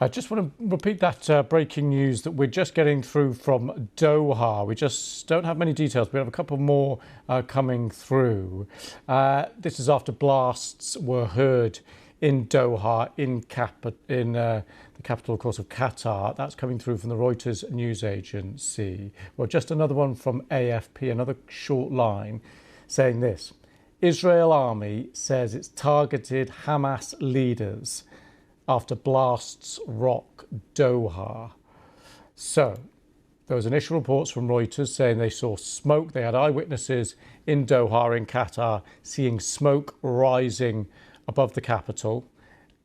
I just want to repeat that breaking news that we're just getting through from Doha. We just don't have many details. We have a couple more coming through. This is after blasts were heard in Doha, in the capital, of course, of Qatar. That's coming through from the Reuters news agency. Well, just another one from AFP, another short line saying this. Israel army says it's targeted Hamas leaders after blasts rock Doha. So there was initial reports from Reuters saying they saw smoke. They had eyewitnesses in Doha in Qatar seeing smoke rising above the capital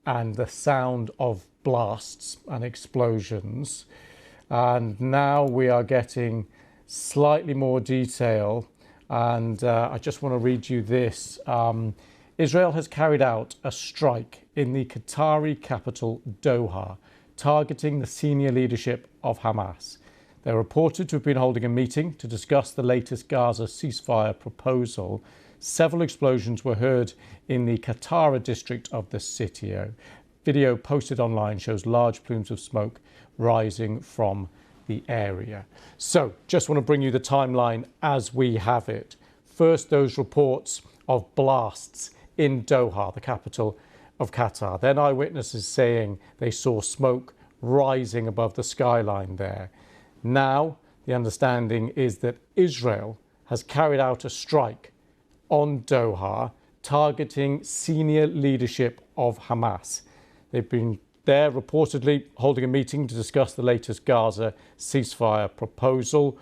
and the sound of blasts and explosions. And now we are getting slightly more detail. And I just want to read you this. Israel has carried out a strike in the Qatari capital, Doha, targeting the senior leadership of Hamas. They're reported to have been holding a meeting to discuss the latest Gaza ceasefire proposal. Several explosions were heard in the Qatari district of the city. Video posted online shows large plumes of smoke rising from the area. So just want to bring you the timeline as we have it. First, those reports of blasts in Doha, the capital of Qatar. Then eyewitnesses saying they saw smoke rising above the skyline there. Now, the understanding is that Israel has carried out a strike on Doha, targeting senior leadership of Hamas. They've been there reportedly holding a meeting to discuss the latest Gaza ceasefire proposal.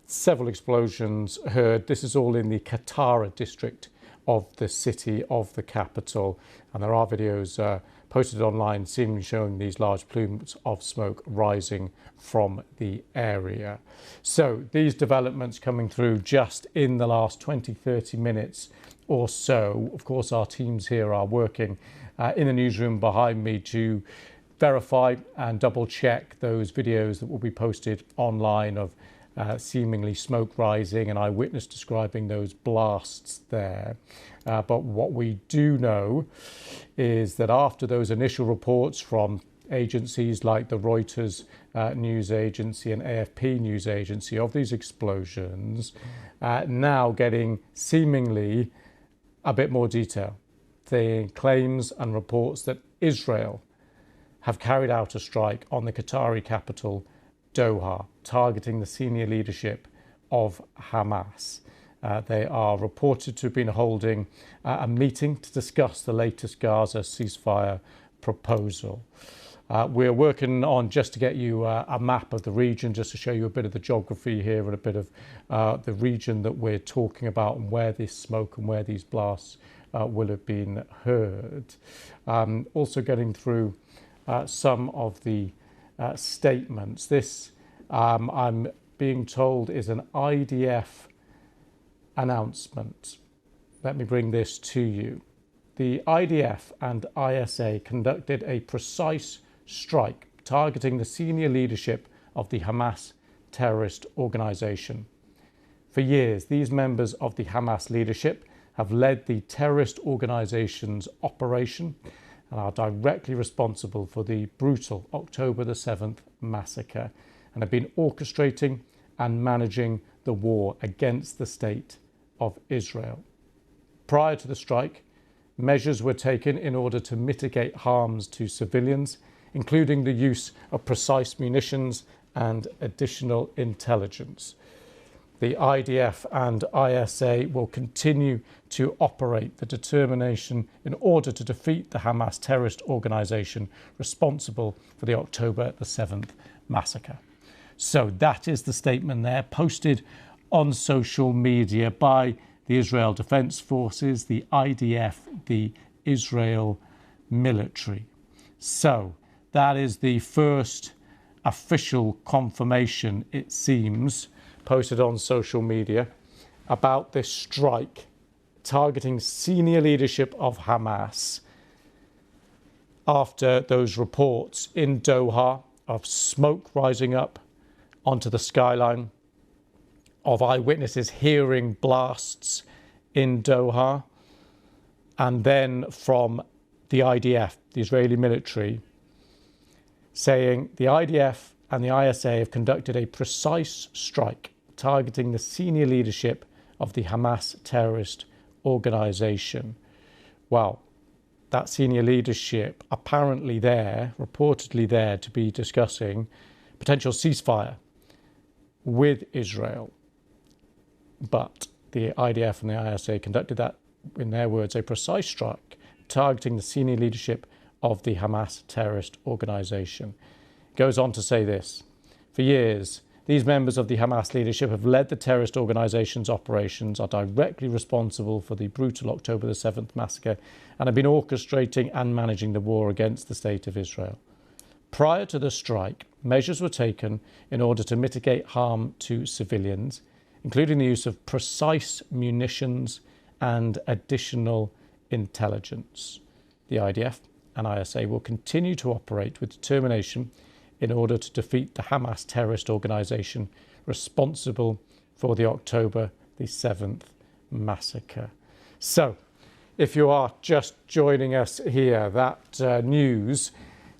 Several explosions heard. This is all in the Qatari district of the city of the capital. And there are videos posted online seemingly showing these large plumes of smoke rising from the area. So these developments coming through just in the last 20-30 minutes or so. Of course, our teams here are working in the newsroom behind me to verify and double check those videos that will be posted online of seemingly smoke rising and eyewitness describing those blasts there. But what we do know is that after those initial reports from agencies like the Reuters news agency and AFP news agency of these explosions, now getting seemingly a bit more detail. The claims and reports that Israel have carried out a strike on the Qatari capital, Doha, targeting the senior leadership of Hamas. They are reported to have been holding a meeting to discuss the latest Gaza ceasefire proposal. We're working on just to get you a map of the region, just to show you a bit of the geography here and a bit of the region that we're talking about and where this smoke and where these blasts will have been heard. Also getting through some of the statements. This, I'm being told, is an IDF announcement. Let me bring this to you. The IDF and ISA conducted a precise strike targeting the senior leadership of the Hamas terrorist organization. For years, these members of the Hamas leadership have led the terrorist organization's operation and are directly responsible for the brutal October the 7th massacre and have been orchestrating and managing the war against the state of Israel. Prior to the strike, measures were taken in order to mitigate harms to civilians, including the use of precise munitions and additional intelligence. The IDF and ISA will continue to operate the determination in order to defeat the Hamas terrorist organization responsible for the October the 7th massacre. So that is the statement there, posted on social media by the Israel Defense Forces, the IDF, the Israel military. So that is the first official confirmation, it seems, posted on social media about this strike targeting senior leadership of Hamas after those reports in Doha of smoke rising up onto the skyline, of eyewitnesses hearing blasts in Doha, and then from the IDF, the Israeli military, saying the IDF and the ISA have conducted a precise strike targeting the senior leadership of the Hamas terrorist organization. Well, that senior leadership reportedly there to be discussing potential ceasefire with Israel. But the IDF and the ISA conducted that, in their words, a precise strike targeting the senior leadership of the Hamas terrorist organization. It goes on to say this: for years, these members of the Hamas leadership have led the terrorist organization's operations, are directly responsible for the brutal October the 7th massacre, and have been orchestrating and managing the war against the state of Israel. Prior to the strike, measures were taken in order to mitigate harm to civilians, including the use of precise munitions and additional intelligence. The IDF and ISA will continue to operate with determination in order to defeat the Hamas terrorist organization responsible for the October the 7th massacre. So, if you are just joining us here, that news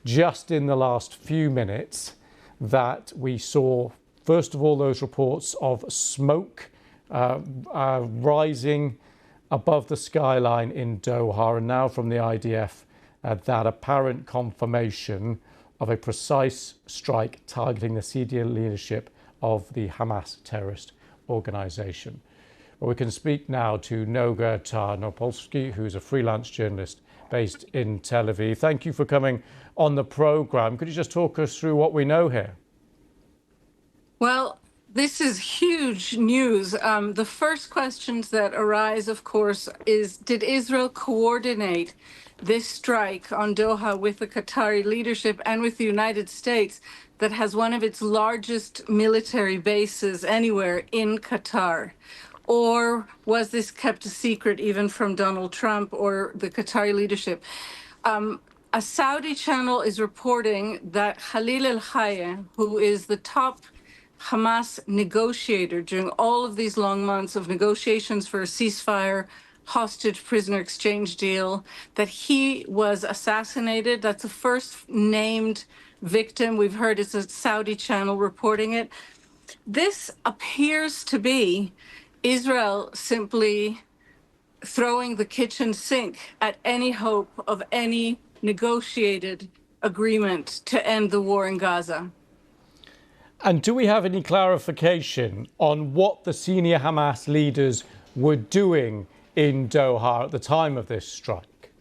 just in the last few minutes that we saw, first of all, those reports of smoke rising above the skyline in Doha, and now from the IDF, that apparent confirmation of a precise strike targeting the senior leadership of the Hamas terrorist organization. Well, we can speak now to Noga Tarnopolsky, who's a freelance journalist based in Tel Aviv. Thank you for coming on the program. Could you just talk us through what we know here? Well, this is huge news. The first questions that arise, of course, is did Israel coordinate this strike on Doha with the Qatari leadership and with the United States that has one of its largest military bases anywhere in Qatar? Or was this kept a secret even from Donald Trump or the Qatari leadership? A Saudi channel is reporting that Khalil al-Hayya, who is the top Hamas negotiator during all of these long months of negotiations for a ceasefire, hostage prisoner exchange deal, that he was assassinated. That's the first named victim. We've heard it's a Saudi channel reporting it. This appears to be Israel simply throwing the kitchen sink at any hope of any negotiated agreement to end the war in Gaza. And do we have any clarification on what the senior Hamas leaders were doing in Doha at the time of this strike?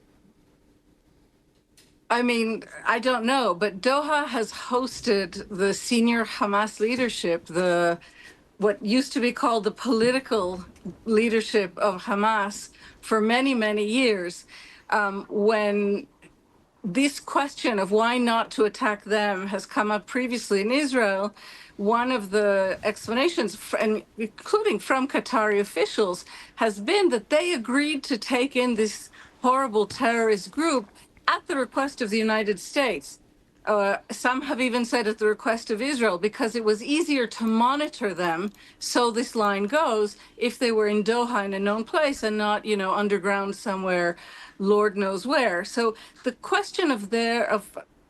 I mean, I don't know, but Doha has hosted the senior Hamas leadership, what used to be called the political leadership of Hamas, for many, many years. When this question of why not to attack them has come up previously in Israel, one of the explanations, and including from Qatari officials, has been that they agreed to take in this horrible terrorist group at the request of the United States. Some have even said at the request of Israel, because it was easier to monitor them, so this line goes, if they were in Doha in a known place and not, underground somewhere, Lord knows where. So the question of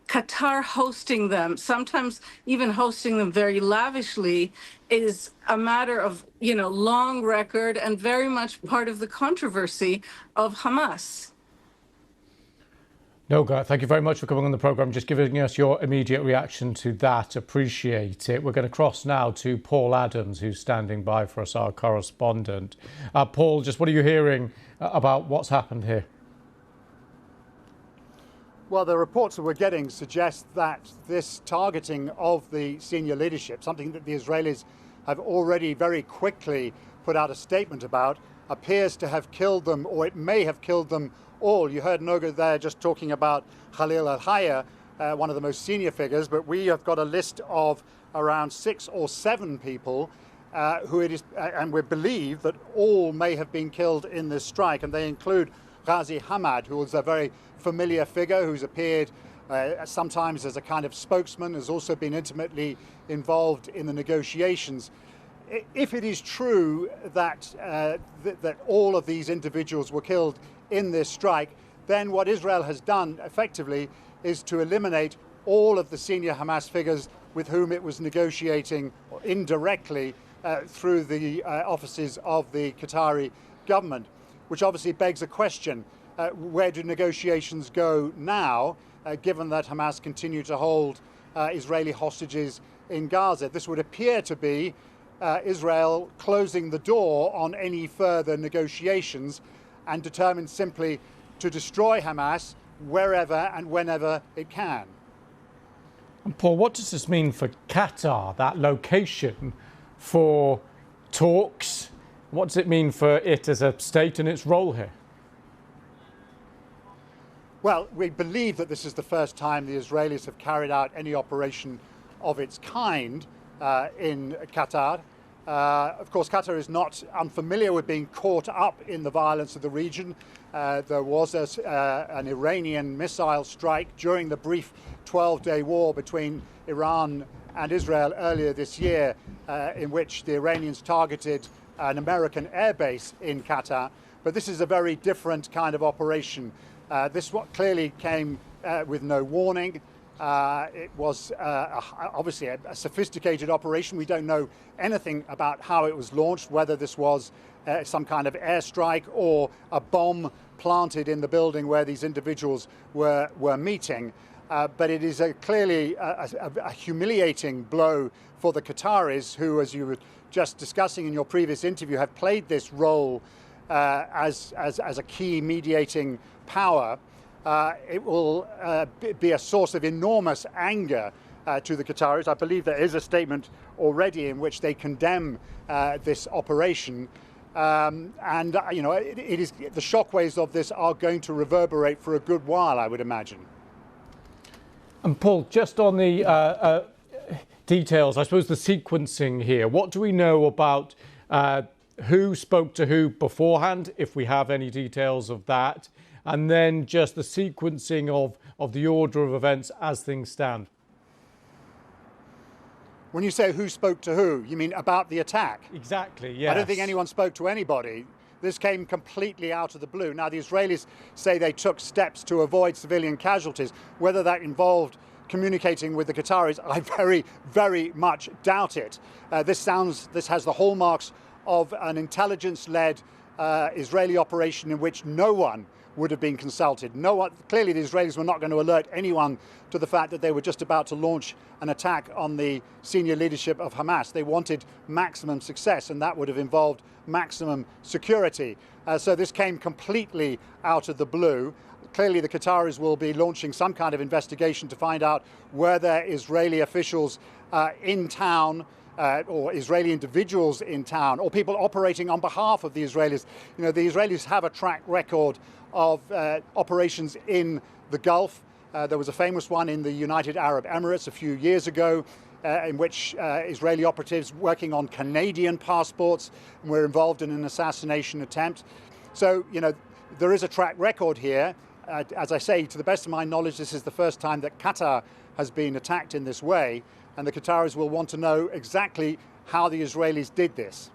Qatar hosting them, sometimes even hosting them very lavishly, is a matter of, long record and very much part of the controversy of Hamas. Noga, thank you very much for coming on the programme, just giving us your immediate reaction to that. Appreciate it. We're going to cross now to Paul Adams, who's standing by for us, our correspondent. Paul, just what are you hearing about what's happened here? Well, the reports that we're getting suggest that this targeting of the senior leadership, something that the Israelis have already very quickly put out a statement about, appears to have killed them, or it may have killed them all. You heard Noga there just talking about Khalil al-Hayya, one of the most senior figures, but we have got a list of around 6 or 7 people who it is, and we believe that all may have been killed in this strike, and they include Ghazi Hamad, who is a very familiar figure who's appeared sometimes as a kind of spokesman, has also been intimately involved in the negotiations. If it is true that that all of these individuals were killed in this strike, then what Israel has done effectively is to eliminate all of the senior Hamas figures with whom it was negotiating indirectly through the offices of the Qatari government, which obviously begs a question. Where do negotiations go now, given that Hamas continue to hold Israeli hostages in Gaza? This would appear to be Israel closing the door on any further negotiations and determined simply to destroy Hamas wherever and whenever it can. And Paul, what does this mean for Qatar, that location, for talks? What does it mean for it as a state and its role here? Well, we believe that this is the first time the Israelis have carried out any operation of its kind in Qatar. Of course, Qatar is not unfamiliar with being caught up in the violence of the region. There was an Iranian missile strike during the brief 12-day war between Iran and Israel earlier this year, in which the Iranians targeted an American airbase in Qatar. But this is a very different kind of operation. This clearly came with no warning. It was obviously a sophisticated operation. We don't know anything about how it was launched, whether this was some kind of airstrike or a bomb planted in the building where these individuals were meeting. But it is clearly a humiliating blow for the Qataris, who, as you were just discussing in your previous interview, have played this role as a key mediating power. It will be a source of enormous anger to the Qataris. I believe there is a statement already in which they condemn this operation. And you know, it is, the shockwaves of this are going to reverberate for a good while, I would imagine. And Paul, just on the details, I suppose the sequencing here, what do we know about who spoke to who beforehand, if we have any details of that, and then just the sequencing of the order of events as things stand? When you say who spoke to who, you mean about the attack? Exactly, yes. I don't think anyone spoke to anybody. This came completely out of the blue. Now, the Israelis say they took steps to avoid civilian casualties. Whether that involved communicating with the Qataris, I very, very much doubt it. This has the hallmarks of an intelligence-led Israeli operation in which no one would have been consulted. Clearly, the Israelis were not going to alert anyone to the fact that they were just about to launch an attack on the senior leadership of Hamas. They wanted maximum success, and that would have involved maximum security. So this came completely out of the blue. Clearly, the Qataris will be launching some kind of investigation to find out whether Israeli officials in town or Israeli individuals in town, or people operating on behalf of the Israelis. You know, the Israelis have a track record of operations in the Gulf. There was a famous one in the United Arab Emirates a few years ago, in which Israeli operatives working on Canadian passports were involved in an assassination attempt. So, you know, there is a track record here. As I say, to the best of my knowledge, this is the first time that Qatar has been attacked in this way, and the Qataris will want to know exactly how the Israelis did this.